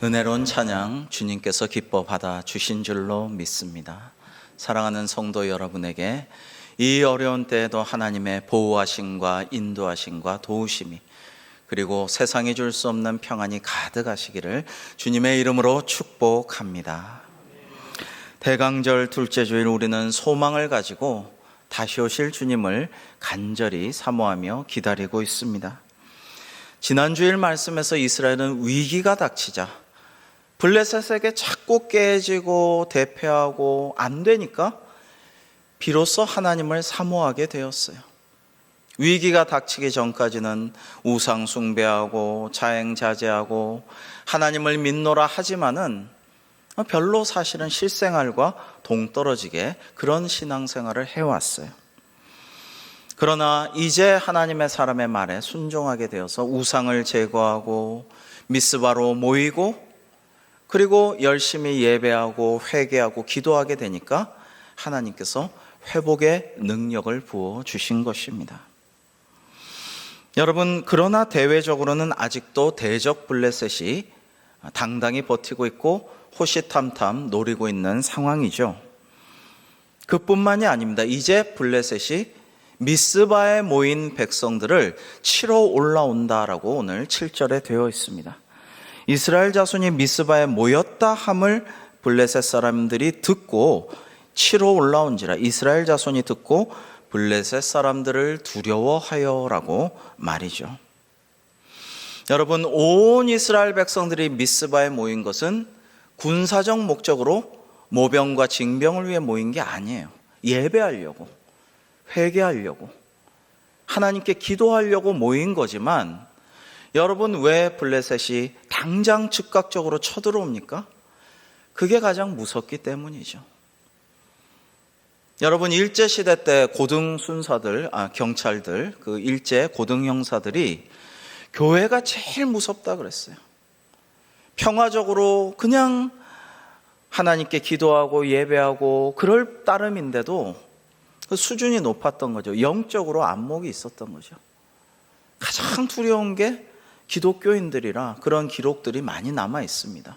은혜로운 찬양 주님께서 기뻐 받아 주신 줄로 믿습니다. 사랑하는 성도 여러분에게 이 어려운 때에도 하나님의 보호하심과 인도하심과 도우심이, 그리고 세상이 줄 수 없는 평안이 가득하시기를 주님의 이름으로 축복합니다. 대강절 둘째 주일, 우리는 소망을 가지고 다시 오실 주님을 간절히 사모하며 기다리고 있습니다. 지난 주일 말씀에서 이스라엘은 위기가 닥치자 블레셋에게 자꾸 깨지고 대패하고 안 되니까 비로소 하나님을 사모하게 되었어요. 위기가 닥치기 전까지는 우상 숭배하고 자행자제하고 하나님을 믿노라 하지만은 별로 사실은 실생활과 동떨어지게 그런 신앙생활을 해왔어요. 그러나 이제 하나님의 사람의 말에 순종하게 되어서 우상을 제거하고 미스바로 모이고, 그리고 열심히 예배하고 회개하고 기도하게 되니까 하나님께서 회복의 능력을 부어 주신 것입니다. 여러분, 그러나 대외적으로는 아직도 대적 블레셋이 당당히 버티고 있고 호시탐탐 노리고 있는 상황이죠. 그뿐만이 아닙니다. 이제 블레셋이 미스바에 모인 백성들을 치러 올라온다라고 오늘 7절에 되어 있습니다. 이스라엘 자손이 미스바에 모였다 함을 블레셋 사람들이 듣고 치러 올라온지라, 이스라엘 자손이 듣고 블레셋 사람들을 두려워하여라고 말이죠. 여러분, 온 이스라엘 백성들이 미스바에 모인 것은 군사적 목적으로 모병과 징병을 위해 모인 게 아니에요. 예배하려고, 회개하려고, 하나님께 기도하려고 모인 거지만, 여러분, 왜 블레셋이 당장 즉각적으로 쳐들어옵니까? 그게 가장 무섭기 때문이죠. 여러분, 일제시대 때 경찰들, 그 일제 고등 형사들이 교회가 제일 무섭다 그랬어요. 평화적으로 그냥 하나님께 기도하고 예배하고 그럴 따름인데도 그 수준이 높았던 거죠. 영적으로 안목이 있었던 거죠. 가장 두려운 게 기독교인들이라 그런 기록들이 많이 남아 있습니다.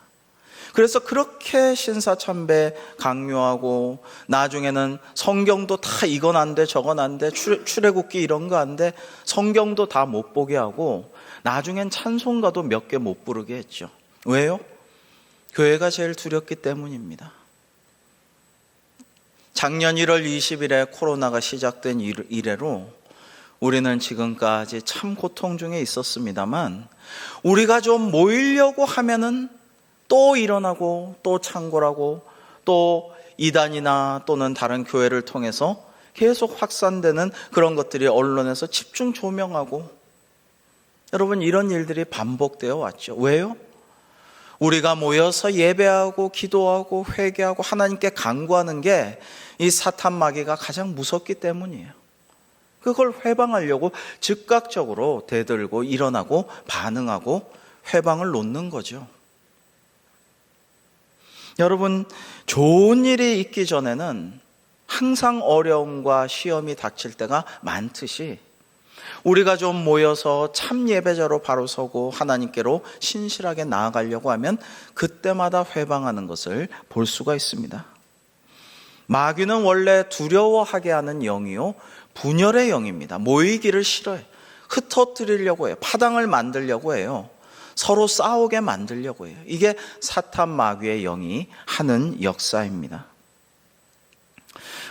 그래서 그렇게 신사참배 강요하고, 나중에는 성경도 다 이건 안 돼 저건 안 돼, 출애굽기 이런 거 안 돼, 성경도 다 못 보게 하고, 나중엔 찬송가도 몇 개 못 부르게 했죠. 왜요? 교회가 제일 두렵기 때문입니다. 작년 1월 20일에 코로나가 시작된 이래로 우리는 지금까지 참 고통 중에 있었습니다만, 우리가 좀 모이려고 하면은 또 일어나고 또 창궐하고 또 이단이나 또는 다른 교회를 통해서 계속 확산되는 그런 것들이 언론에서 집중 조명하고, 여러분, 이런 일들이 반복되어 왔죠. 왜요? 우리가 모여서 예배하고 기도하고 회개하고 하나님께 간구하는 게 이 사탄 마귀가 가장 무섭기 때문이에요. 그걸 회방하려고 즉각적으로 대들고 일어나고 반응하고 회방을 놓는 거죠. 여러분, 좋은 일이 있기 전에는 항상 어려움과 시험이 닥칠 때가 많듯이, 우리가 좀 모여서 참 예배자로 바로 서고 하나님께로 신실하게 나아가려고 하면 그때마다 회방하는 것을 볼 수가 있습니다. 마귀는 원래 두려워하게 하는 영이요, 분열의 영입니다. 모이기를 싫어해요. 흩어뜨리려고 해요. 파당을 만들려고 해요. 서로 싸우게 만들려고 해요. 이게 사탄 마귀의 영이 하는 역사입니다.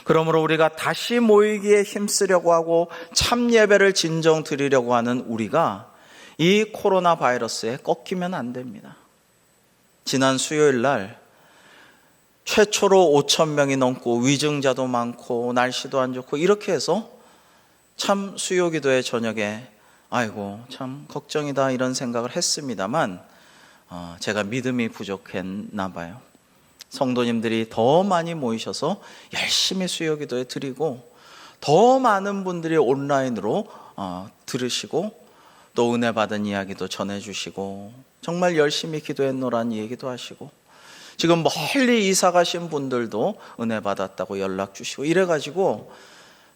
그러므로 우리가 다시 모이기에 힘쓰려고 하고 참 예배를 진정 드리려고 하는 우리가 이 코로나 바이러스에 꺾이면 안 됩니다. 지난 수요일 날 최초로 5,000명이 넘고 위증자도 많고 날씨도 안 좋고 이렇게 해서 참 수요기도의 저녁에 아이고 참 걱정이다 이런 생각을 했습니다만, 제가 믿음이 부족했나 봐요. 성도님들이 더 많이 모이셔서 열심히 수요기도에 드리고, 더 많은 분들이 온라인으로 들으시고 또 은혜 받은 이야기도 전해주시고, 정말 열심히 기도했노란 얘기도 하시고, 지금 멀리 이사 가신 분들도 은혜 받았다고 연락 주시고, 이래가지고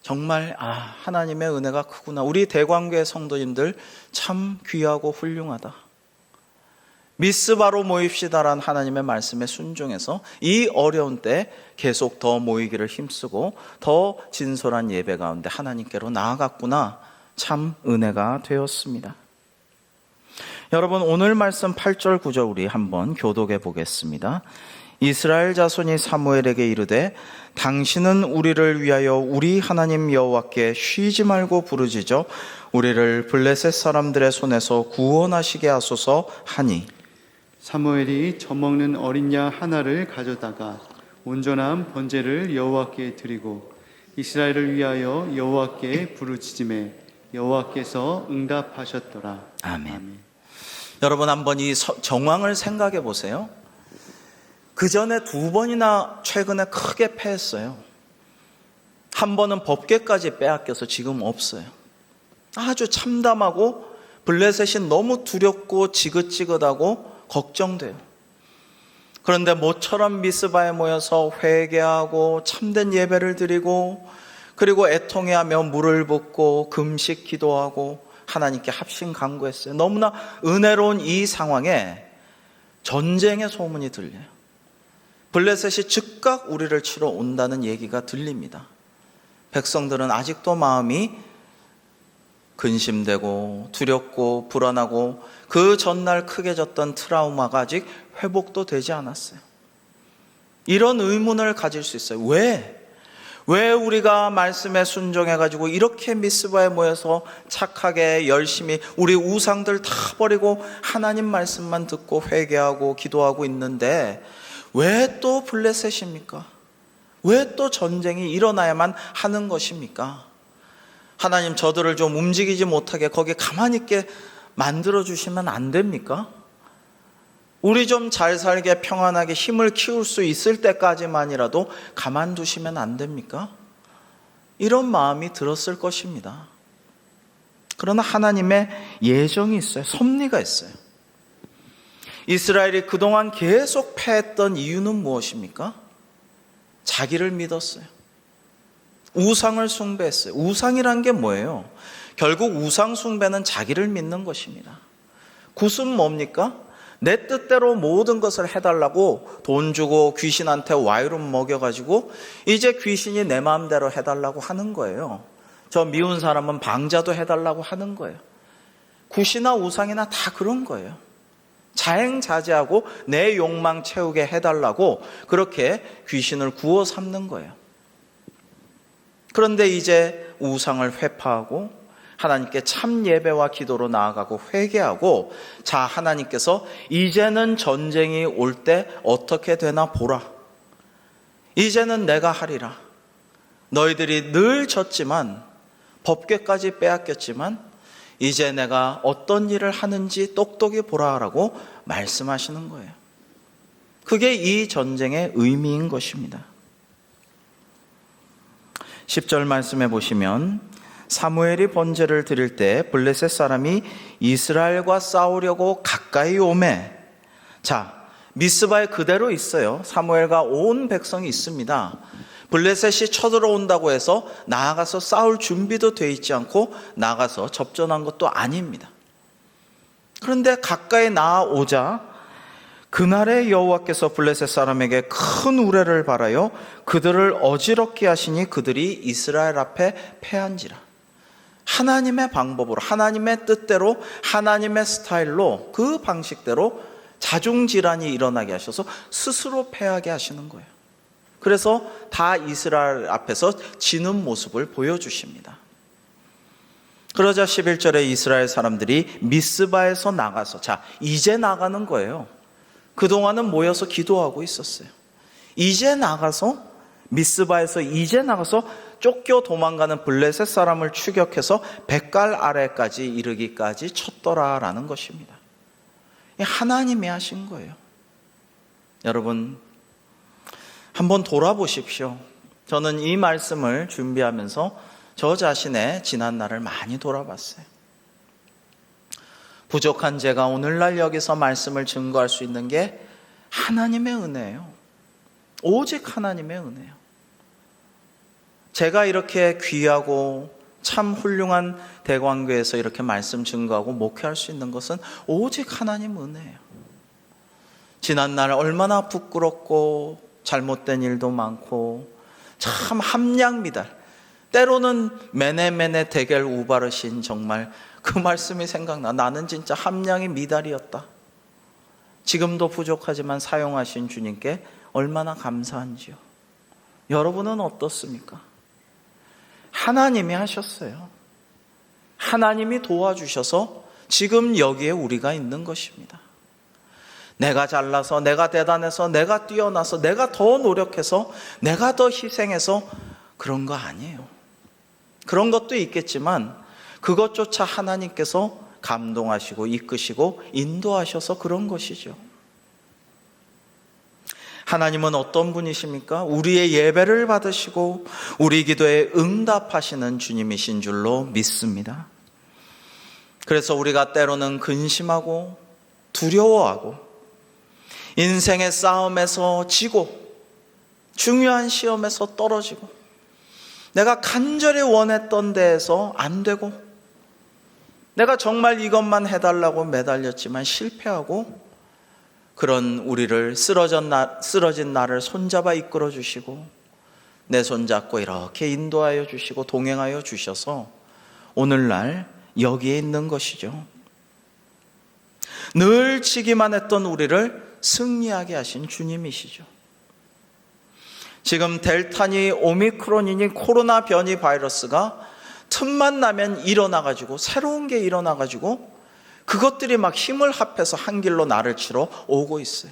정말 하나님의 은혜가 크구나, 우리 대광교회 성도님들 참 귀하고 훌륭하다, 미스바로 모입시다라는 하나님의 말씀에 순종해서 이 어려운 때 계속 더 모이기를 힘쓰고 더 진솔한 예배 가운데 하나님께로 나아갔구나. 참 은혜가 되었습니다. 여러분, 오늘 말씀 8절 9절 우리 한번 교독해 보겠습니다. 이스라엘 자손이 사무엘에게 이르되 당신은 우리를 위하여 우리 하나님 여호와께 쉬지 말고 부르짖어 우리를 블레셋 사람들의 손에서 구원하시게 하소서 하니, 사무엘이 젖먹는 어린 양 하나를 가져다가 온전한 번제를 여호와께 드리고 이스라엘을 위하여 여호와께 부르짖음에 여호와께서 응답하셨더라. 아멘. 여러분, 한번 이 정황을 생각해 보세요. 그 전에 2번이나 최근에 크게 패했어요. 한 번은 법궤까지 빼앗겨서 지금 없어요. 아주 참담하고 블레셋이 너무 두렵고 지긋지긋하고 걱정돼요. 그런데 모처럼 미스바에 모여서 회개하고 참된 예배를 드리고 그리고 애통해하며 물을 붓고 금식 기도하고 하나님께 합심 간구했어요. 너무나 은혜로운 이 상황에 전쟁의 소문이 들려요. 블레셋이 즉각 우리를 치러 온다는 얘기가 들립니다. 백성들은 아직도 마음이 근심되고 두렵고 불안하고 그 전날 크게 졌던 트라우마가 아직 회복도 되지 않았어요. 이런 의문을 가질 수 있어요. 왜 우리가 말씀에 순종해가지고 이렇게 미스바에 모여서 착하게 열심히 우리 우상들 다 버리고 하나님 말씀만 듣고 회개하고 기도하고 있는데 왜 또 블레셋입니까? 왜 또 전쟁이 일어나야만 하는 것입니까? 하나님, 저들을 좀 움직이지 못하게 거기 가만히 있게 만들어주시면 안 됩니까? 우리 좀 잘 살게 평안하게 힘을 키울 수 있을 때까지만이라도 가만두시면 안 됩니까? 이런 마음이 들었을 것입니다. 그러나 하나님의 예정이 있어요. 섭리가 있어요. 이스라엘이 그동안 계속 패했던 이유는 무엇입니까? 자기를 믿었어요. 우상을 숭배했어요. 우상이란 게 뭐예요? 결국 우상 숭배는 자기를 믿는 것입니다. 굿은 뭡니까? 내 뜻대로 모든 것을 해달라고 돈 주고 귀신한테 와이름 먹여가지고 이제 귀신이 내 마음대로 해달라고 하는 거예요. 저 미운 사람은 방자도 해달라고 하는 거예요. 굿이나 우상이나 다 그런 거예요. 자행자제하고 내 욕망 채우게 해달라고 그렇게 귀신을 구워 삼는 거예요. 그런데 이제 우상을 회파하고 하나님께 참 예배와 기도로 나아가고 회개하고, 자, 하나님께서 이제는 전쟁이 올 때 어떻게 되나 보라. 이제는 내가 하리라. 너희들이 늘 졌지만 법궤까지 빼앗겼지만 이제 내가 어떤 일을 하는지 똑똑히 보라라고 말씀하시는 거예요. 그게 이 전쟁의 의미인 것입니다. 10절 말씀해 보시면 사무엘이 번제를 드릴 때 블레셋 사람이 이스라엘과 싸우려고 가까이 오매. 자, 미스바에 그대로 있어요. 사무엘과 온 백성이 있습니다. 블레셋이 쳐들어온다고 해서 나아가서 싸울 준비도 돼 있지 않고 나가서 접전한 것도 아닙니다. 그런데 가까이 나아오자 그날의 여호와께서 블레셋 사람에게 큰 우레를 발하여 그들을 어지럽게 하시니 그들이 이스라엘 앞에 패한지라. 하나님의 방법으로, 하나님의 뜻대로, 하나님의 스타일로, 그 방식대로 자중질환이 일어나게 하셔서 스스로 패하게 하시는 거예요. 그래서 다 이스라엘 앞에서 지는 모습을 보여주십니다. 그러자 11절에 이스라엘 사람들이 미스바에서 나가서, 자, 이제 나가는 거예요. 그동안은 모여서 기도하고 있었어요. 이제 나가서, 미스바에서 이제 나가서 쫓겨 도망가는 블레셋 사람을 추격해서 뱃갈 아래까지 이르기까지 쳤더라라는 것입니다. 하나님이 하신 거예요. 여러분, 한번 돌아보십시오. 저는 이 말씀을 준비하면서 저 자신의 지난 날을 많이 돌아봤어요. 부족한 제가 오늘날 여기서 말씀을 증거할 수 있는 게 하나님의 은혜예요. 오직 하나님의 은혜예요. 제가 이렇게 귀하고 참 훌륭한 대광교에서 이렇게 말씀 증거하고 목회할 수 있는 것은 오직 하나님 은혜예요. 지난날 얼마나 부끄럽고 잘못된 일도 많고 참 함량미달, 때로는 매네매네 대결 우바르신, 정말 그 말씀이 생각나. 나는 진짜 함량이 미달이었다. 지금도 부족하지만 사용하신 주님께 얼마나 감사한지요. 여러분은 어떻습니까? 하나님이 하셨어요. 하나님이 도와주셔서 지금 여기에 우리가 있는 것입니다. 내가 잘나서, 내가 대단해서, 내가 뛰어나서, 내가 더 노력해서, 내가 더 희생해서 그런 거 아니에요. 그런 것도 있겠지만 그것조차 하나님께서 감동하시고 이끄시고 인도하셔서 그런 것이죠. 하나님은 어떤 분이십니까? 우리의 예배를 받으시고 우리 기도에 응답하시는 주님이신 줄로 믿습니다. 그래서 우리가 때로는 근심하고 두려워하고 인생의 싸움에서 지고 중요한 시험에서 떨어지고 내가 간절히 원했던 데에서 안 되고 내가 정말 이것만 해달라고 매달렸지만 실패하고, 그런 우리를 쓰러진 나를 손잡아 이끌어 주시고 내 손잡고 이렇게 인도하여 주시고 동행하여 주셔서 오늘날 여기에 있는 것이죠. 늘 지기만 했던 우리를 승리하게 하신 주님이시죠. 지금 델타니 오미크론이니 코로나 변이 바이러스가 틈만 나면 일어나가지고, 새로운 게 일어나가지고 그것들이 막 힘을 합해서 한 길로 나를 치러 오고 있어요.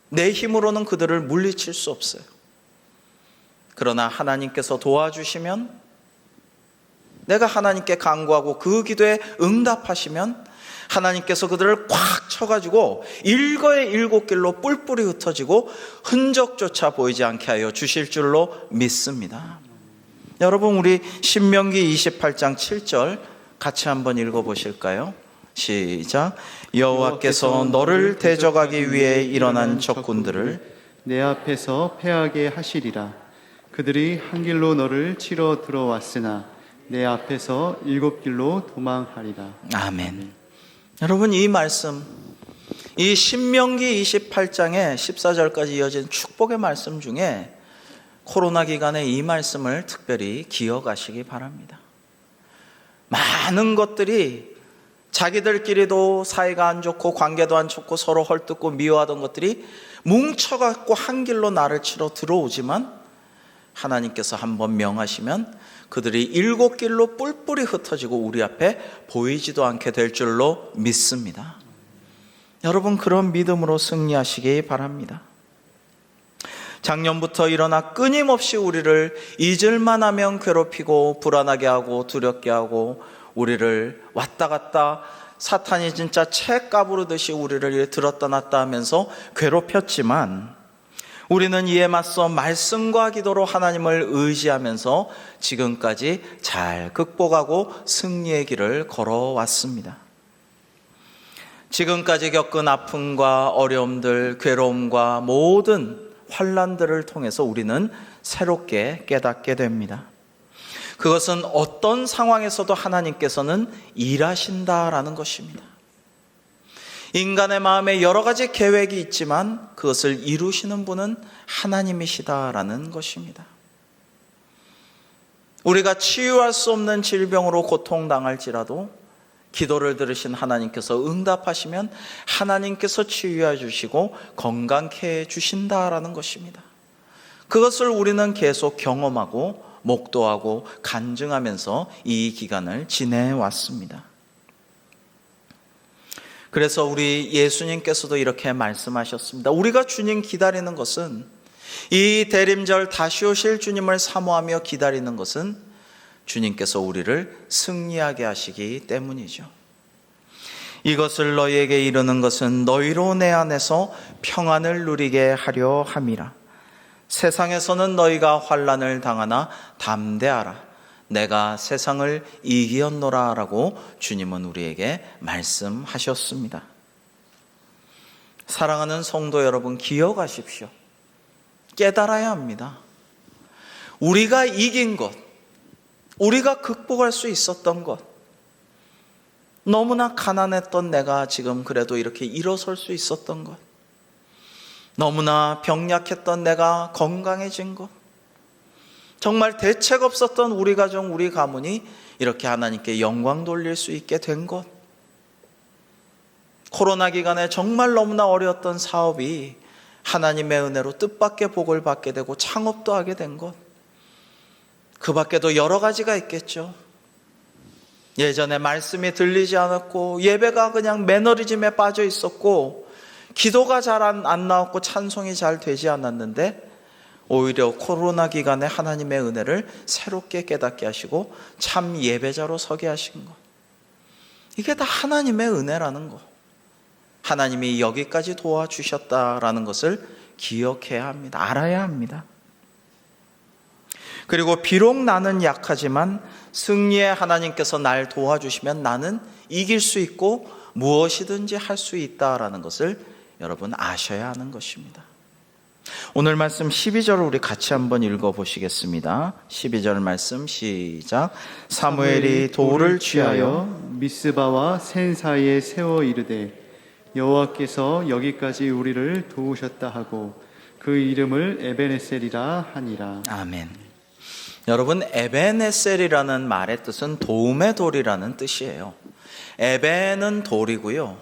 내 힘으로는 그들을 물리칠 수 없어요. 그러나 하나님께서 도와주시면, 내가 하나님께 간구하고 그 기도에 응답하시면 하나님께서 그들을 꽉 쳐가지고 일거의 일곱 길로 뿔뿔이 흩어지고 흔적조차 보이지 않게 하여 주실 줄로 믿습니다. 여러분, 우리 신명기 28장 7절 같이 한번 읽어보실까요? 시작. 여호와께서 너를 대적하기 위해 일어난 적군들을 내 앞에서 패하게 하시리라. 그들이 한 길로 너를 치러 들어왔으나 내 앞에서 일곱 길로 도망하리라. 아멘. 여러분, 이 말씀, 이 신명기 28장의 14절까지 이어진 축복의 말씀 중에 코로나 기간에 이 말씀을 특별히 기억하시기 바랍니다. 많은 것들이, 자기들끼리도 사이가 안 좋고 관계도 안 좋고 서로 헐뜯고 미워하던 것들이 뭉쳐갖고 한 길로 나를 치러 들어오지만 하나님께서 한번 명하시면 그들이 일곱 길로 뿔뿔이 흩어지고 우리 앞에 보이지도 않게 될 줄로 믿습니다. 여러분, 그런 믿음으로 승리하시기 바랍니다. 작년부터 일어나 끊임없이 우리를 잊을만 하면 괴롭히고 불안하게 하고 두렵게 하고 우리를 왔다 갔다, 사탄이 진짜 채 까부르듯이 우리를 들었다 놨다 하면서 괴롭혔지만 우리는 이에 맞서 말씀과 기도로 하나님을 의지하면서 지금까지 잘 극복하고 승리의 길을 걸어왔습니다. 지금까지 겪은 아픔과 어려움들, 괴로움과 모든 환난들을 통해서 우리는 새롭게 깨닫게 됩니다. 그것은 어떤 상황에서도 하나님께서는 일하신다라는 것입니다. 인간의 마음에 여러 가지 계획이 있지만 그것을 이루시는 분은 하나님이시다라는 것입니다. 우리가 치유할 수 없는 질병으로 고통당할지라도 기도를 들으신 하나님께서 응답하시면 하나님께서 치유해 주시고 건강케 해 주신다라는 것입니다. 그것을 우리는 계속 경험하고 목도하고 간증하면서 이 기간을 지내왔습니다. 그래서 우리 예수님께서도 이렇게 말씀하셨습니다. 우리가 주님 기다리는 것은, 이 대림절 다시 오실 주님을 사모하며 기다리는 것은 주님께서 우리를 승리하게 하시기 때문이죠. 이것을 너희에게 이르는 것은 너희로 내 안에서 평안을 누리게 하려 함이라. 세상에서는 너희가 환난을 당하나 담대하라. 내가 세상을 이기었노라 라고 주님은 우리에게 말씀하셨습니다. 사랑하는 성도 여러분, 기억하십시오. 깨달아야 합니다. 우리가 이긴 것, 우리가 극복할 수 있었던 것, 너무나 가난했던 내가 지금 그래도 이렇게 일어설 수 있었던 것, 너무나 병약했던 내가 건강해진 것, 정말 대책 없었던 우리 가정, 우리 가문이 이렇게 하나님께 영광 돌릴 수 있게 된 것, 코로나 기간에 정말 너무나 어려웠던 사업이 하나님의 은혜로 뜻밖의 복을 받게 되고 창업도 하게 된 것, 그 밖에도 여러 가지가 있겠죠. 예전에 말씀이 들리지 않았고 예배가 그냥 매너리즘에 빠져 있었고 기도가 잘 안 나왔고 찬송이 잘 되지 않았는데 오히려 코로나 기간에 하나님의 은혜를 새롭게 깨닫게 하시고 참 예배자로 서게 하신 것, 이게 다 하나님의 은혜라는 것, 하나님이 여기까지 도와주셨다라는 것을 기억해야 합니다. 알아야 합니다. 그리고 비록 나는 약하지만 승리의 하나님께서 날 도와주시면 나는 이길 수 있고 무엇이든지 할 수 있다라는 것을 여러분 아셔야 하는 것입니다. 오늘 말씀 12절을 우리 같이 한번 읽어보시겠습니다. 12절 말씀 시작. 사무엘이 돌을 취하여 미스바와 센 사이에 세워 이르되 여호와께서 여기까지 우리를 도우셨다 하고 그 이름을 에베네셀이라 하니라. 아멘. 여러분, 에베네셀이라는 말의 뜻은 도움의 돌이라는 뜻이에요. 에벤은 돌이고요,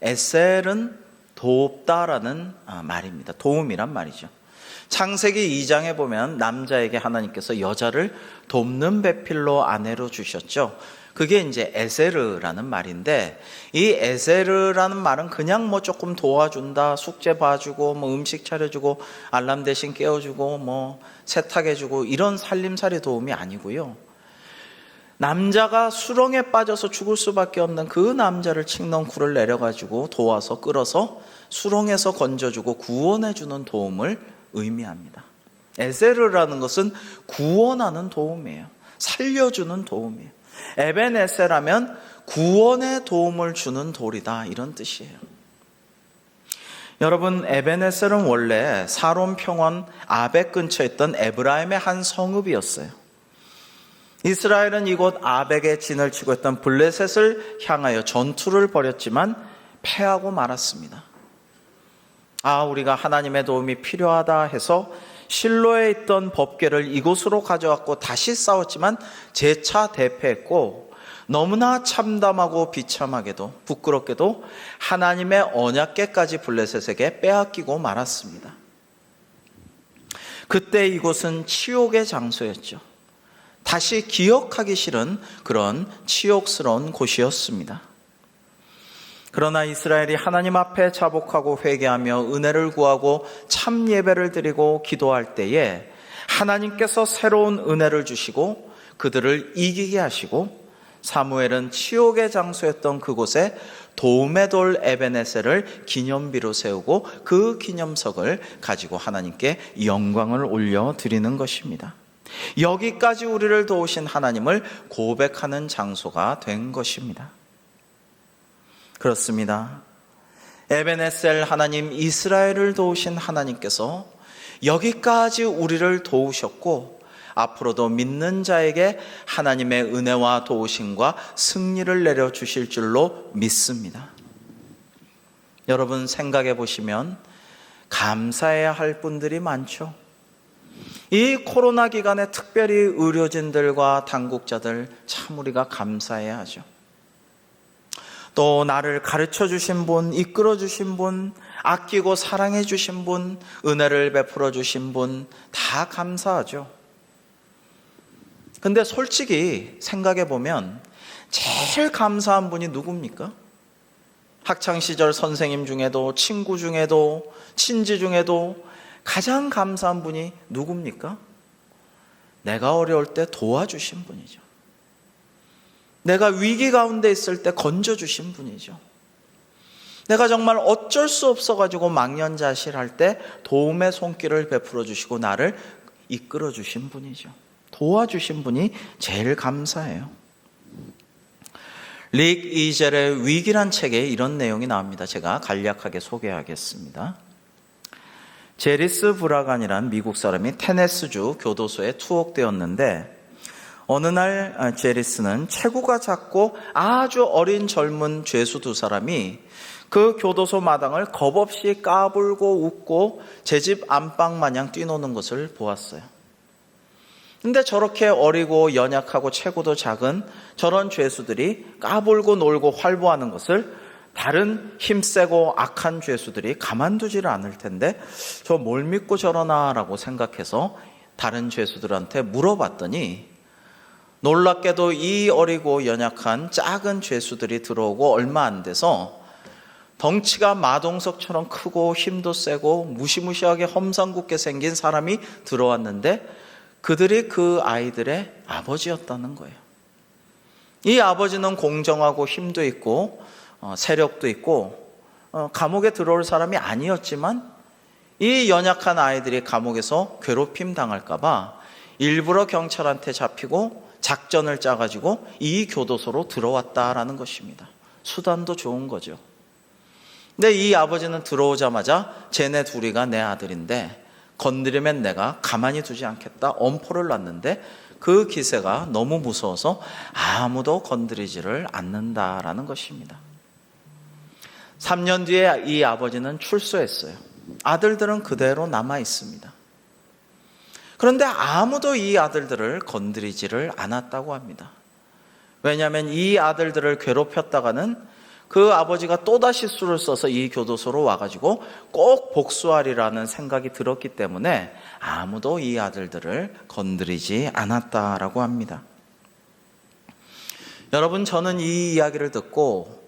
에셀은 돕다라는 말입니다. 도움이란 말이죠. 창세기 2장에 보면 남자에게 하나님께서 여자를 돕는 배필로 아내로 주셨죠. 그게 이제 에세르라는 말인데, 이 에세르라는 말은 그냥 뭐 조금 도와준다, 숙제 봐주고 뭐 음식 차려주고 알람 대신 깨워주고 뭐 세탁해주고 이런 살림살이 도움이 아니고요, 남자가 수렁에 빠져서 죽을 수밖에 없는 그 남자를 칡넝쿨을 내려가지고 도와서 끌어서 수렁에서 건져주고 구원해주는 도움을 의미합니다. 에세르라는 것은 구원하는 도움이에요. 살려주는 도움이에요. 에벤에셀하면 구원의 도움을 주는 돌이다, 이런 뜻이에요. 여러분, 에벤에셀은 원래 사론 평원 아벡 근처에 있던 에브라임의 한 성읍이었어요. 이스라엘은 이곳 아벡에 진을 치고 있던 블레셋을 향하여 전투를 벌였지만 패하고 말았습니다. 우리가 하나님의 도움이 필요하다 해서 실로에 있던 법궤를 이곳으로 가져왔고 다시 싸웠지만 재차 대패했고, 너무나 참담하고 비참하게도 부끄럽게도 하나님의 언약궤까지 블레셋에게 빼앗기고 말았습니다. 그때 이곳은 치욕의 장소였죠. 다시 기억하기 싫은 그런 치욕스러운 곳이었습니다. 그러나 이스라엘이 하나님 앞에 자복하고 회개하며 은혜를 구하고 참 예배를 드리고 기도할 때에 하나님께서 새로운 은혜를 주시고 그들을 이기게 하시고, 사무엘은 치욕의 장소였던 그곳에 도움의 돌 에베네셀을 기념비로 세우고 그 기념석을 가지고 하나님께 영광을 올려드리는 것입니다. 여기까지 우리를 도우신 하나님을 고백하는 장소가 된 것입니다. 그렇습니다. 에베네셀 하나님, 이스라엘을 도우신 하나님께서 여기까지 우리를 도우셨고 앞으로도 믿는 자에게 하나님의 은혜와 도우심과 승리를 내려주실 줄로 믿습니다. 여러분, 생각해 보시면 감사해야 할 분들이 많죠. 이 코로나 기간에 특별히 의료진들과 당국자들 참 우리가 감사해야 하죠. 또 나를 가르쳐 주신 분, 이끌어 주신 분, 아끼고 사랑해 주신 분, 은혜를 베풀어 주신 분 다 감사하죠. 근데 솔직히 생각해 보면 제일 감사한 분이 누굽니까? 학창시절 선생님 중에도, 친구 중에도, 친지 중에도 가장 감사한 분이 누굽니까? 내가 어려울 때 도와주신 분이죠. 내가 위기 가운데 있을 때 건져주신 분이죠. 내가 정말 어쩔 수 없어가지고 망연자실할 때 도움의 손길을 베풀어 주시고 나를 이끌어 주신 분이죠. 도와주신 분이 제일 감사해요. 릭 이젤의 위기란 책에 이런 내용이 나옵니다. 제가 간략하게 소개하겠습니다. 제리스 브라간이란 미국 사람이 테네스주 교도소에 투옥되었는데 어느 날 제리스는 체구가 작고 아주 어린 젊은 죄수 두 사람이 그 교도소 마당을 겁없이 까불고 웃고 제 집 안방 마냥 뛰노는 것을 보았어요. 근데 저렇게 어리고 연약하고 체구도 작은 저런 죄수들이 까불고 놀고 활보하는 것을 다른 힘세고 악한 죄수들이 가만두지를 않을 텐데 저 뭘 믿고 저러나라고 생각해서 다른 죄수들한테 물어봤더니 놀랍게도 이 어리고 연약한 작은 죄수들이 들어오고 얼마 안 돼서 덩치가 마동석처럼 크고 힘도 세고 무시무시하게 험상궂게 생긴 사람이 들어왔는데 그들이 그 아이들의 아버지였다는 거예요. 이 아버지는 공정하고 힘도 있고 세력도 있고 감옥에 들어올 사람이 아니었지만 이 연약한 아이들이 감옥에서 괴롭힘 당할까 봐 일부러 경찰한테 잡히고 작전을 짜가지고 이 교도소로 들어왔다라는 것입니다. 수단도 좋은 거죠. 근데 이 아버지는 들어오자마자 쟤네 둘이가 내 아들인데 건드리면 내가 가만히 두지 않겠다 엄포를 놨는데 그 기세가 너무 무서워서 아무도 건드리지를 않는다라는 것입니다. 3년 뒤에 이 아버지는 출소했어요. 아들들은 그대로 남아 있습니다. 그런데 아무도 이 아들들을 건드리지를 않았다고 합니다. 왜냐하면 이 아들들을 괴롭혔다가는 그 아버지가 또다시 수를 써서 이 교도소로 와가지고 꼭 복수하리라는 생각이 들었기 때문에 아무도 이 아들들을 건드리지 않았다라고 합니다. 여러분, 저는 이 이야기를 듣고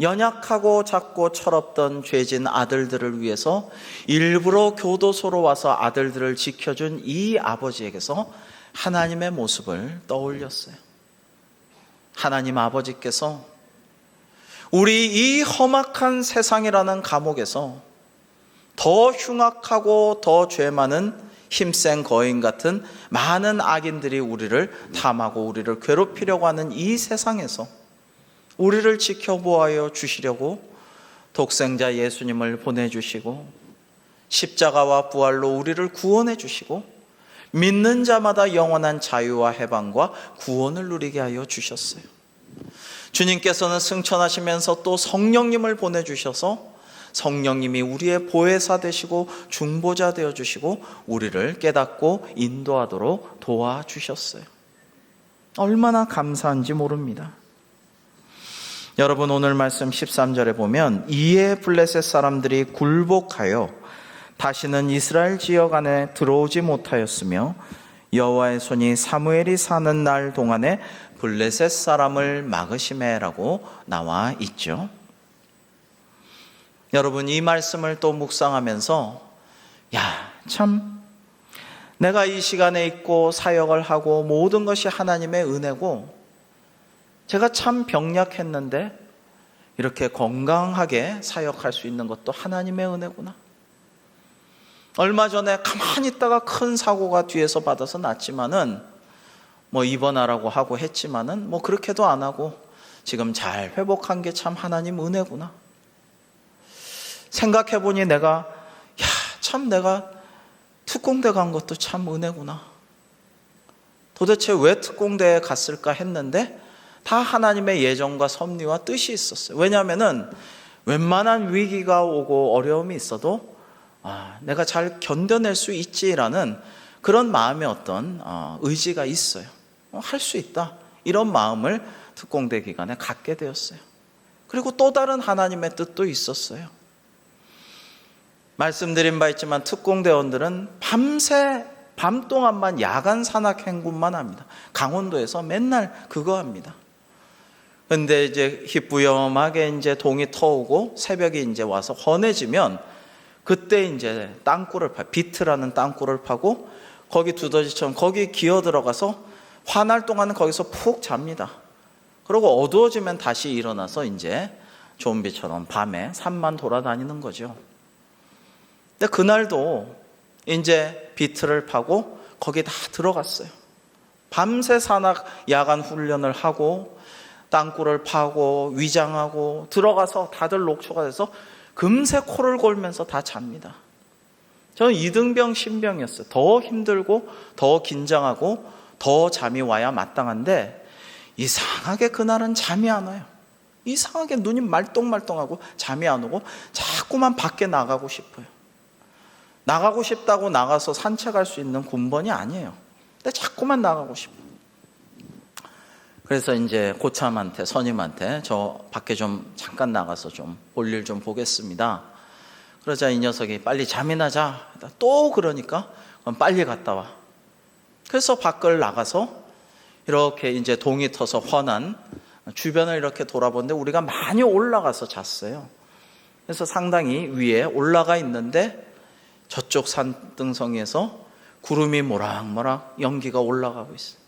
연약하고 작고 철없던 죄진 아들들을 위해서 일부러 교도소로 와서 아들들을 지켜준 이 아버지에게서 하나님의 모습을 떠올렸어요. 하나님 아버지께서 우리 이 험악한 세상이라는 감옥에서 더 흉악하고 더 죄 많은 힘센 거인 같은 많은 악인들이 우리를 탐하고 우리를 괴롭히려고 하는 이 세상에서 우리를 지켜보아여 주시려고 독생자 예수님을 보내주시고 십자가와 부활로 우리를 구원해 주시고 믿는 자마다 영원한 자유와 해방과 구원을 누리게 하여 주셨어요. 주님께서는 승천하시면서 또 성령님을 보내주셔서 성령님이 우리의 보혜사 되시고 중보자 되어주시고 우리를 깨닫고 인도하도록 도와주셨어요. 얼마나 감사한지 모릅니다. 여러분, 오늘 말씀 13절에 보면 이에 블레셋 사람들이 굴복하여 다시는 이스라엘 지역 안에 들어오지 못하였으며 여호와의 손이 사무엘이 사는 날 동안에 블레셋 사람을 막으시매라고 나와 있죠. 여러분, 이 말씀을 또 묵상하면서 참 내가 이 시간에 있고 사역을 하고 모든 것이 하나님의 은혜고 제가 참 병약했는데 이렇게 건강하게 사역할 수 있는 것도 하나님의 은혜구나. 얼마 전에 가만히 있다가 큰 사고가 뒤에서 받아서 났지만은 입원하라고 하고 했지만은 그렇게도 안 하고 지금 잘 회복한 게 참 하나님 은혜구나. 생각해보니 내가 특공대 간 것도 참 은혜구나. 도대체 왜 특공대에 갔을까 했는데 다 하나님의 예정과 섭리와 뜻이 있었어요. 왜냐하면은 웬만한 위기가 오고 어려움이 있어도 내가 잘 견뎌낼 수 있지라는 그런 마음의 어떤 의지가 있어요. 할 수 있다, 이런 마음을 특공대 기간에 갖게 되었어요. 그리고 또 다른 하나님의 뜻도 있었어요. 말씀드린 바 있지만 특공대원들은 밤 동안만 야간 산악 행군만 합니다. 강원도에서 맨날 그거 합니다. 근데 이제 희뿌염하게 이제 동이 터오고 새벽에 이제 와서 헌해지면 그때 이제 땅굴을 비트라는 땅굴을 파고 거기 두더지처럼 거기 기어 들어가서 화날 동안은 거기서 푹 잡니다. 그리고 어두워지면 다시 일어나서 이제 좀비처럼 밤에 산만 돌아다니는 거죠. 근데 그날도 이제 비트를 파고 거기 다 들어갔어요. 밤새 산악 야간 훈련을 하고 땅굴을 파고 위장하고 들어가서 다들 녹초가 돼서 금세 코를 골면서 다 잡니다. 저는 이등병 신병이었어요. 더 힘들고 더 긴장하고 더 잠이 와야 마땅한데 이상하게 그날은 잠이 안 와요. 이상하게 눈이 말똥말똥하고 잠이 안 오고 자꾸만 밖에 나가고 싶어요. 나가고 싶다고 나가서 산책할 수 있는 군번이 아니에요. 근데 자꾸만 나가고 싶어요. 그래서 이제 고참한테, 선임한테 저 밖에 좀 잠깐 나가서 좀 볼일 좀 보겠습니다. 그러자 이 녀석이 빨리 잠이나 자. 또 그러니까 그럼 빨리 갔다 와. 그래서 밖을 나가서 이렇게 이제 동이 터서 훤한 주변을 이렇게 돌아보는데 우리가 많이 올라가서 잤어요. 그래서 상당히 위에 올라가 있는데 저쪽 산등성이에서 구름이 모락모락 연기가 올라가고 있어요.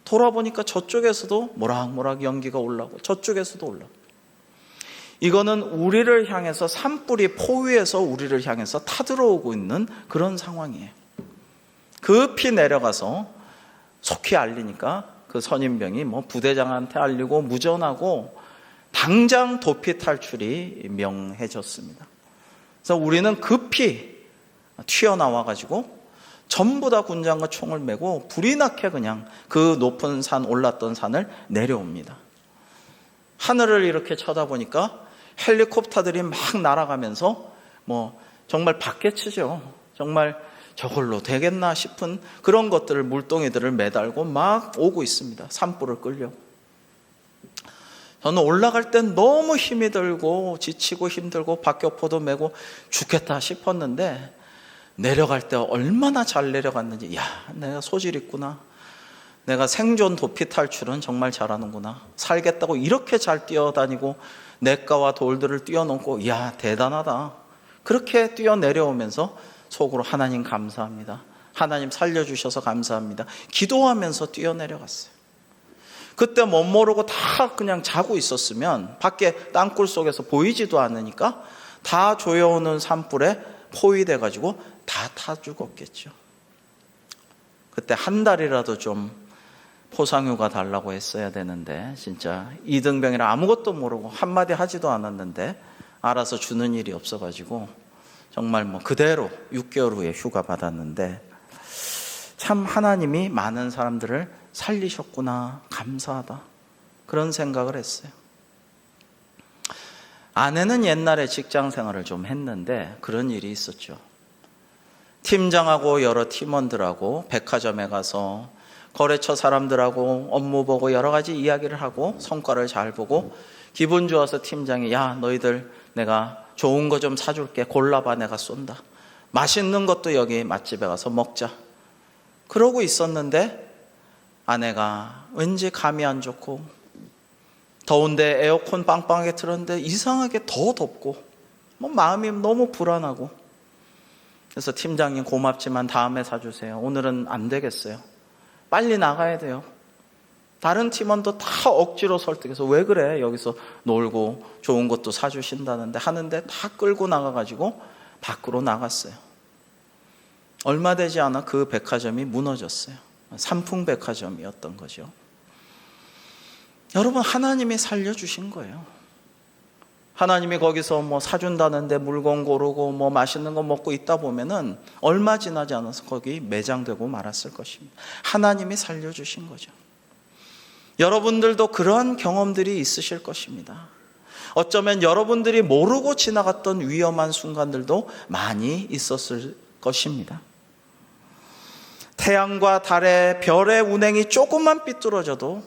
돌아보니까 저쪽에서도 모락모락 연기가 올라오고 저쪽에서도 올라오고. 이거는 우리를 향해서 산불이 포위해서 우리를 향해서 타들어오고 있는 그런 상황이에요. 급히 내려가서 속히 알리니까 그 선임병이 뭐 부대장한테 알리고 무전하고 당장 도피 탈출이 명해졌습니다. 그래서 우리는 급히 튀어나와가지고 전부 다 군장과 총을 메고 불이 나게 그냥 그 높은 산 올랐던 산을 내려옵니다. 하늘을 이렇게 쳐다보니까 헬리콥터들이 막 날아가면서 뭐 정말 박개치죠. 정말 저걸로 되겠나 싶은 그런 것들을 물동이들을 매달고 막 오고 있습니다. 산불을 끌려. 저는 올라갈 땐 너무 힘이 들고 지치고 힘들고 박격포도 메고 죽겠다 싶었는데 내려갈 때 얼마나 잘 내려갔는지, 야, 내가 소질 있구나. 내가 생존 도피 탈출은 정말 잘하는구나. 살겠다고 이렇게 잘 뛰어다니고 냇가와 돌들을 뛰어넘고, 야, 대단하다. 그렇게 뛰어내려오면서 속으로 하나님 감사합니다. 하나님 살려주셔서 감사합니다. 기도하면서 뛰어내려갔어요. 그때 못 모르고 다 그냥 자고 있었으면 밖에 땅굴 속에서 보이지도 않으니까 다 조여오는 산불에 포위돼가지고 다 타 죽었겠죠. 그때 한 달이라도 좀 포상휴가 달라고 했어야 되는데 진짜 이등병이라 아무것도 모르고 한마디 하지도 않았는데 알아서 주는 일이 없어가지고 정말 뭐 그대로 6개월 후에 휴가 받았는데 참 하나님이 많은 사람들을 살리셨구나, 감사하다, 그런 생각을 했어요. 아내는 옛날에 직장 생활을 좀 했는데 그런 일이 있었죠. 팀장하고 여러 팀원들하고 백화점에 가서 거래처 사람들하고 업무 보고 여러 가지 이야기를 하고 성과를 잘 보고 기분 좋아서 팀장이, 야, 너희들 내가 좋은 거 좀 사줄게, 골라봐, 내가 쏜다. 맛있는 것도 여기 맛집에 가서 먹자. 그러고 있었는데 아내가 왠지 감이 안 좋고 더운데 에어컨 빵빵하게 틀었는데 이상하게 더 덥고 뭐 마음이 너무 불안하고, 그래서 팀장님 고맙지만 다음에 사주세요. 오늘은 안 되겠어요. 빨리 나가야 돼요. 다른 팀원도 다 억지로 설득해서 왜 그래, 여기서 놀고 좋은 것도 사주신다는데 하는데 다 끌고 나가가지고 밖으로 나갔어요. 얼마 되지 않아 그 백화점이 무너졌어요. 삼풍백화점이었던 거죠. 여러분, 하나님이 살려주신 거예요. 하나님이 거기서 뭐 사준다는데 물건 고르고 뭐 맛있는 거 먹고 있다 보면은 얼마 지나지 않아서 거기 매장되고 말았을 것입니다. 하나님이 살려주신 거죠. 여러분들도 그러한 경험들이 있으실 것입니다. 어쩌면 여러분들이 모르고 지나갔던 위험한 순간들도 많이 있었을 것입니다. 태양과 달의 별의 운행이 조금만 삐뚤어져도,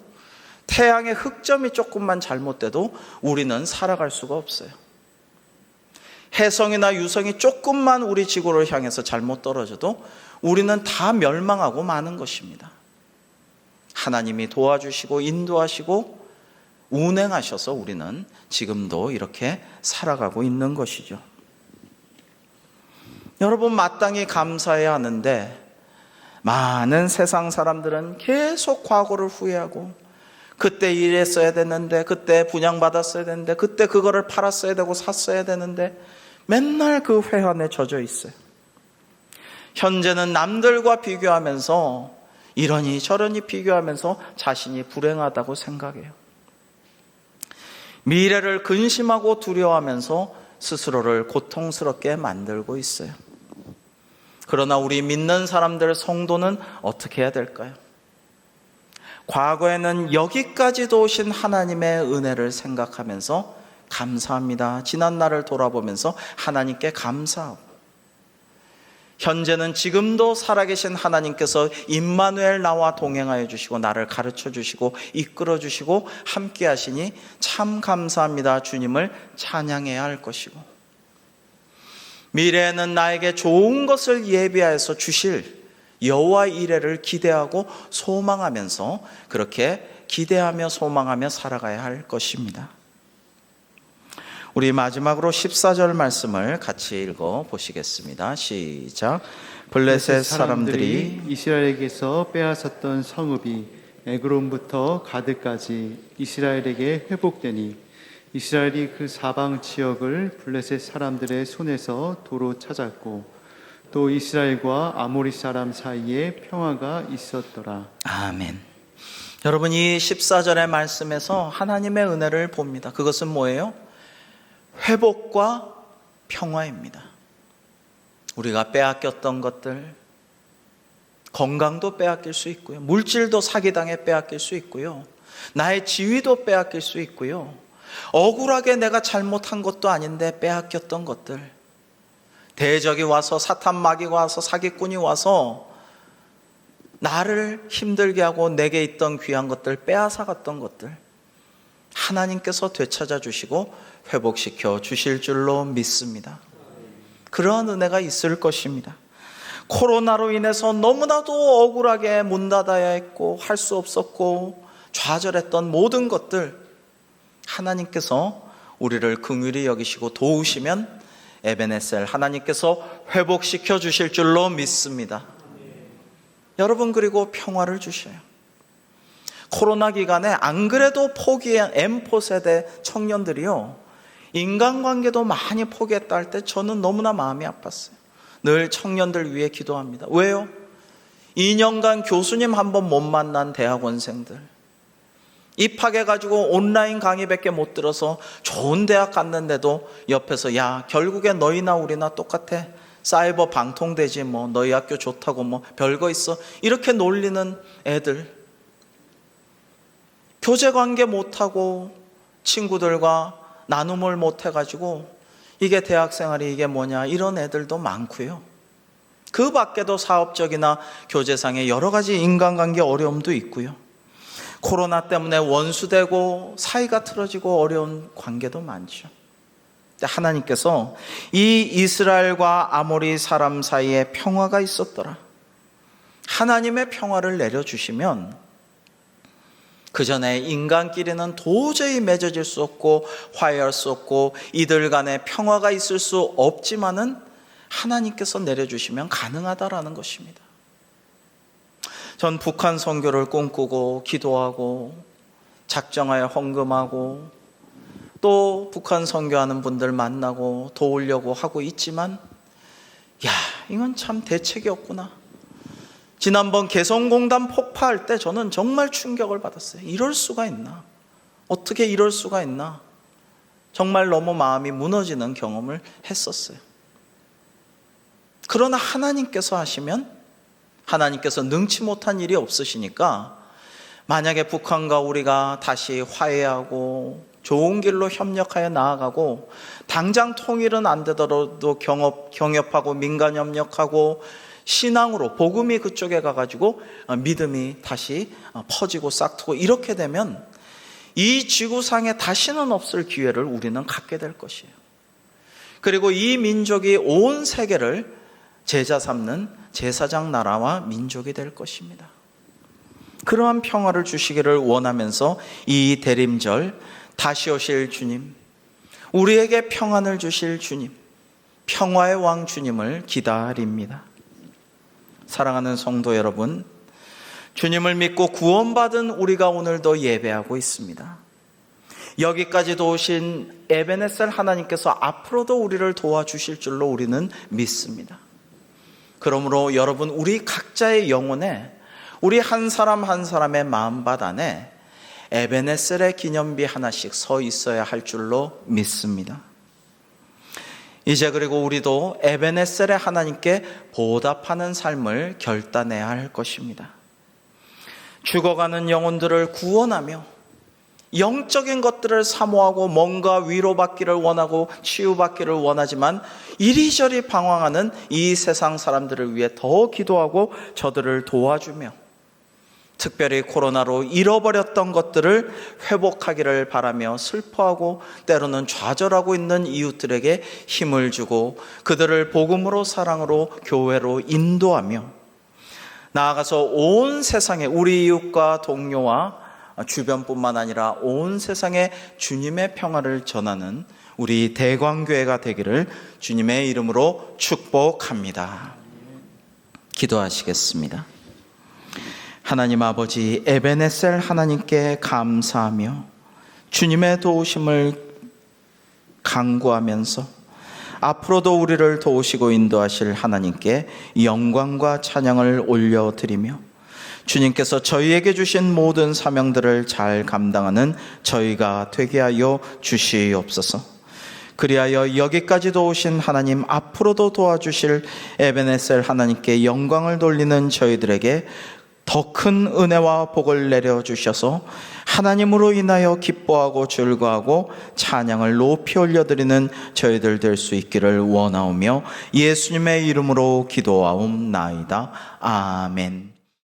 태양의 흑점이 조금만 잘못돼도 우리는 살아갈 수가 없어요. 해성이나 유성이 조금만 우리 지구를 향해서 잘못 떨어져도 우리는 다 멸망하고 마는 것입니다. 하나님이 도와주시고 인도하시고 운행하셔서 우리는 지금도 이렇게 살아가고 있는 것이죠. 여러분, 마땅히 감사해야 하는데 많은 세상 사람들은 계속 과거를 후회하고, 그때 일했어야 되는데, 그때 분양받았어야 되는데, 그때 그거를 팔았어야 되고 샀어야 되는데, 맨날 그 회한에 젖어 있어요. 현재는 남들과 비교하면서 이러니 저러니 비교하면서 자신이 불행하다고 생각해요. 미래를 근심하고 두려워하면서 스스로를 고통스럽게 만들고 있어요. 그러나 우리 믿는 사람들, 성도는 어떻게 해야 될까요? 과거에는 여기까지도 오신 하나님의 은혜를 생각하면서 감사합니다. 지난 날을 돌아보면서 하나님께 감사하고, 현재는 지금도 살아계신 하나님께서 임마누엘 나와 동행하여 주시고 나를 가르쳐 주시고 이끌어 주시고 함께 하시니 참 감사합니다. 주님을 찬양해야 할 것이고, 미래에는 나에게 좋은 것을 예비하여서 주실 여호와 이레를 기대하고 소망하면서, 그렇게 기대하며 소망하며 살아가야 할 것입니다. 우리 마지막으로 14절 말씀을 같이 읽어 보시겠습니다. 시작. 블레셋 사람들이 이스라엘에게서 빼앗았던 성읍이 에그론부터 가드까지 이스라엘에게 회복되니 이스라엘이 그 사방 지역을 블레셋 사람들의 손에서 도로 찾았고 또 이스라엘과 아모리 사람 사이에 평화가 있었더라. 아멘. 여러분, 이 14절의 말씀에서 하나님의 은혜를 봅니다. 그것은 뭐예요? 회복과 평화입니다. 우리가 빼앗겼던 것들, 건강도 빼앗길 수 있고요, 물질도 사기당해 빼앗길 수 있고요, 나의 지위도 빼앗길 수 있고요, 억울하게 내가 잘못한 것도 아닌데 빼앗겼던 것들, 대적이 와서, 사탄 마귀가 와서, 사기꾼이 와서 나를 힘들게 하고 내게 있던 귀한 것들 빼앗아갔던 것들, 하나님께서 되찾아 주시고 회복시켜 주실 줄로 믿습니다. 그러한 은혜가 있을 것입니다. 코로나로 인해서 너무나도 억울하게 문 닫아야 했고 할 수 없었고 좌절했던 모든 것들, 하나님께서 우리를 긍휼히 여기시고 도우시면 에베네셀 하나님께서 회복시켜 주실 줄로 믿습니다. 여러분, 그리고 평화를 주셔요. 코로나 기간에 안 그래도 포기한 M4 세대 청년들이요, 인간관계도 많이 포기했다 할 때 저는 너무나 마음이 아팠어요. 늘 청년들 위해 기도합니다. 왜요? 2년간 교수님 한 번 못 만난 대학원생들, 입학해가지고 온라인 강의밖에 못 들어서 좋은 대학 갔는데도 옆에서 야, 결국에 너희나 우리나 똑같아, 사이버 방통되지 뭐, 너희 학교 좋다고 뭐 별거 있어, 이렇게 놀리는 애들, 교제관계 못하고 친구들과 나눔을 못해가지고 이게 대학생활이 이게 뭐냐, 이런 애들도 많고요. 그 밖에도 사업적이나 교제상의 여러 가지 인간관계 어려움도 있고요. 코로나 때문에 원수되고 사이가 틀어지고 어려운 관계도 많죠. 하나님께서 이 이스라엘과 아모리 사람 사이에 평화가 있었더라. 하나님의 평화를 내려주시면 그 전에 인간끼리는 도저히 맺어질 수 없고 화해할 수 없고 이들 간에 평화가 있을 수 없지만은 하나님께서 내려주시면 가능하다라는 것입니다. 전 북한 선교를 꿈꾸고 기도하고 작정하여 헌금하고 또 북한 선교하는 분들 만나고 도우려고 하고 있지만, 야, 이건 참 대책이 없구나. 지난번 개성공단 폭파할 때 저는 정말 충격을 받았어요. 이럴 수가 있나? 어떻게 이럴 수가 있나? 정말 너무 마음이 무너지는 경험을 했었어요. 그러나 하나님께서 하시면, 하나님께서 능치 못한 일이 없으시니까, 만약에 북한과 우리가 다시 화해하고 좋은 길로 협력하여 나아가고 당장 통일은 안 되더라도 경협하고 민간협력하고 신앙으로 복음이 그쪽에 가가지고 믿음이 다시 퍼지고 싹트고 이렇게 되면 이 지구상에 다시는 없을 기회를 우리는 갖게 될 것이에요. 그리고 이 민족이 온 세계를 제자 삼는 제사장 나라와 민족이 될 것입니다. 그러한 평화를 주시기를 원하면서 이 대림절 다시 오실 주님, 우리에게 평안을 주실 주님, 평화의 왕 주님을 기다립니다. 사랑하는 성도 여러분, 주님을 믿고 구원받은 우리가 오늘도 예배하고 있습니다. 여기까지도 오신 에베네셀 하나님께서 앞으로도 우리를 도와주실 줄로 우리는 믿습니다. 그러므로 여러분, 우리 각자의 영혼에, 우리 한 사람 한 사람의 마음밭 안에 에베네셀의 기념비 하나씩 서 있어야 할 줄로 믿습니다. 이제 그리고 우리도 에베네셀의 하나님께 보답하는 삶을 결단해야 할 것입니다. 죽어가는 영혼들을 구원하며 영적인 것들을 사모하고 뭔가 위로받기를 원하고 치유받기를 원하지만 이리저리 방황하는 이 세상 사람들을 위해 더 기도하고 저들을 도와주며 특별히 코로나로 잃어버렸던 것들을 회복하기를 바라며 슬퍼하고 때로는 좌절하고 있는 이웃들에게 힘을 주고 그들을 복음으로 사랑으로 교회로 인도하며 나아가서 온 세상에 우리 이웃과 동료와 주변뿐만 아니라 온 세상에 주님의 평화를 전하는 우리 대광교회가 되기를 주님의 이름으로 축복합니다. 기도하시겠습니다. 하나님 아버지, 에베네셀 하나님께 감사하며 주님의 도우심을 간구하면서 앞으로도 우리를 도우시고 인도하실 하나님께 영광과 찬양을 올려드리며 주님께서 저희에게 주신 모든 사명들을 잘 감당하는 저희가 되게 하여 주시옵소서. 그리하여 여기까지도 오신 하나님, 앞으로도 도와주실 에베네셀 하나님께 영광을 돌리는 저희들에게 더 큰 은혜와 복을 내려주셔서 하나님으로 인하여 기뻐하고 즐거워하고 찬양을 높이 올려드리는 저희들 될 수 있기를 원하오며 예수님의 이름으로 기도하옵나이다. 아멘.